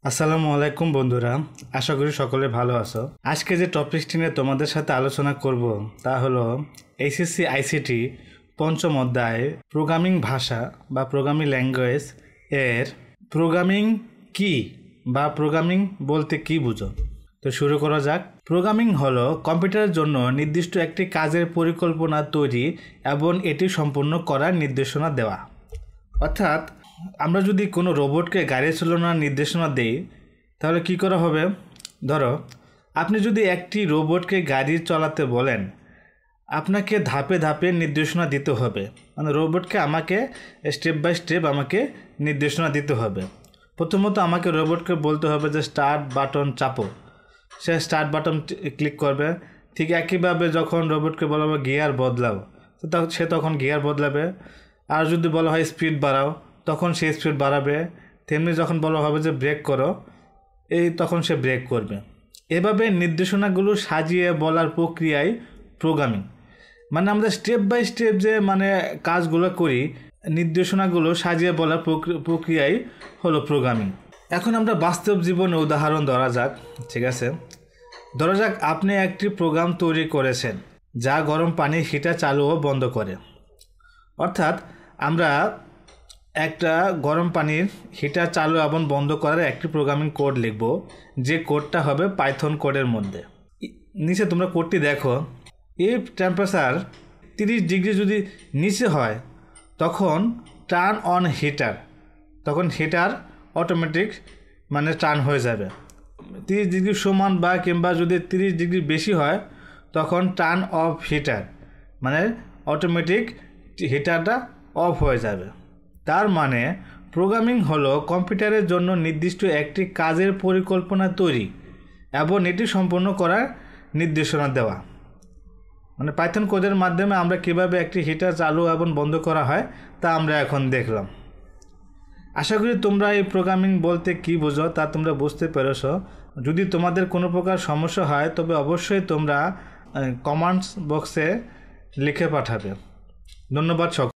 আসসালামু আলাইকুম বন্ধুরা, আশা করি সকলে ভালো আছো। আজকে যে টপিকটি নিয়ে তোমাদের সাথে আলোচনা করব তা হলো এইচএসসি আইসিটি পঞ্চম অধ্যায় প্রোগ্রামিং ভাষা বা প্রোগ্রামিং ল্যাঙ্গুয়েজ এর প্রোগ্রামিং কি বা প্রোগ্রামিং বলতে কি বুঝো। তো শুরু করা যাক। প্রোগ্রামিং হলো কম্পিউটারের জন্য নির্দিষ্ট একটি কাজের পরিকল্পনা তৈরি এবং এটি সম্পূর্ণ করার নির্দেশনা দেওয়া। অর্থাৎ আমরা যদি কোনো রোবটকে গাড়ি চালানোর নির্দেশনা দেই তাহলে কি করা হবে। ধরো আপনি যদি একটি রোবটকে গাড়ি চালাতে বলেন, আপনাকে ধাপে ধাপে নির্দেশনা দিতে হবে। মানে রোবটকে আমাকে স্টেপ বাই স্টেপ আমাকে নির্দেশনা দিতে হবে। প্রথমত আমাকে রোবটকে বলতে হবে যে স্টার্ট বাটন চাপো, সে স্টার্ট বাটন ক্লিক করবে। ঠিক একইভাবে যখন রোবটকে বলা হবে গিয়ার বদলাও, তো সে তখন গিয়ার বদলাবে। আর যদি বলা হয় স্পিড বাড়াও, তখন সে স্পিড বাড়াবে। তেমনি যখন বলা হবে যে ব্রেক করো, তখন সে ব্রেক করবে। এভাবে নির্দেশনাগুলো সাজিয়ে বলার প্রক্রিয়ায় প্রোগ্রামিং। মানে আমরা স্টেপ বাই স্টেপ যে কাজগুলো করি, নির্দেশনাগুলো সাজিয়ে বলার প্রক্রিয়াই হলো প্রোগ্রামিং। এখন আমরা বাস্তব জীবনে উদাহরণ ধরা যাক। ঠিক আছে, ধরা যাক আপনি একটি প্রোগ্রাম তৈরি করেছেন যা গরম পানির হিটার চালু ও বন্ধ করে। অর্থাৎ আমরা একটা গরম পানির হিটার চালু এবং বন্ধ করার একটি প্রোগ্রামিং কোড লিখব, যে কোডটা হবে পাইথন কোডের মধ্যে। নিচে তোমরা কোডটি দেখো। ইফ টেম্পারেচার 30 ডিগ্রি যদি নিচে হয় তখন টার্ন অন হিটার, তখন হিটার অটোমেটিক টার্ন হয়ে যাবে। 30 ডিগ্রি সমান বা কিংবা যদি 30 ডিগ্রি বেশি হয় তখন টার্ন অফ হিটার, অটোমেটিক হিটারটা অফ হয়ে যাবে। তার মানে প্রোগ্রামিং হলো কম্পিউটারের জন্য নির্দিষ্ট একটি কাজের পরিকল্পনা তৈরি এবং এটি সম্পন্ন করার নির্দেশনা দেওয়া। পাইথন কোডের মাধ্যমে আমরা কিভাবে একটি হিটার চালু এবং বন্ধ করা হয় তা আমরা এখন দেখলাম। আশা করি তোমরা এই প্রোগ্রামিং বলতে কি বোঝো তা তোমরা বুঝতে পেরেছো। যদি তোমাদের কোনো প্রকার সমস্যা হয় তবে অবশ্যই তোমরা কমেন্টস বক্সে লিখে পাঠাবে। ধন্যবাদ সকল।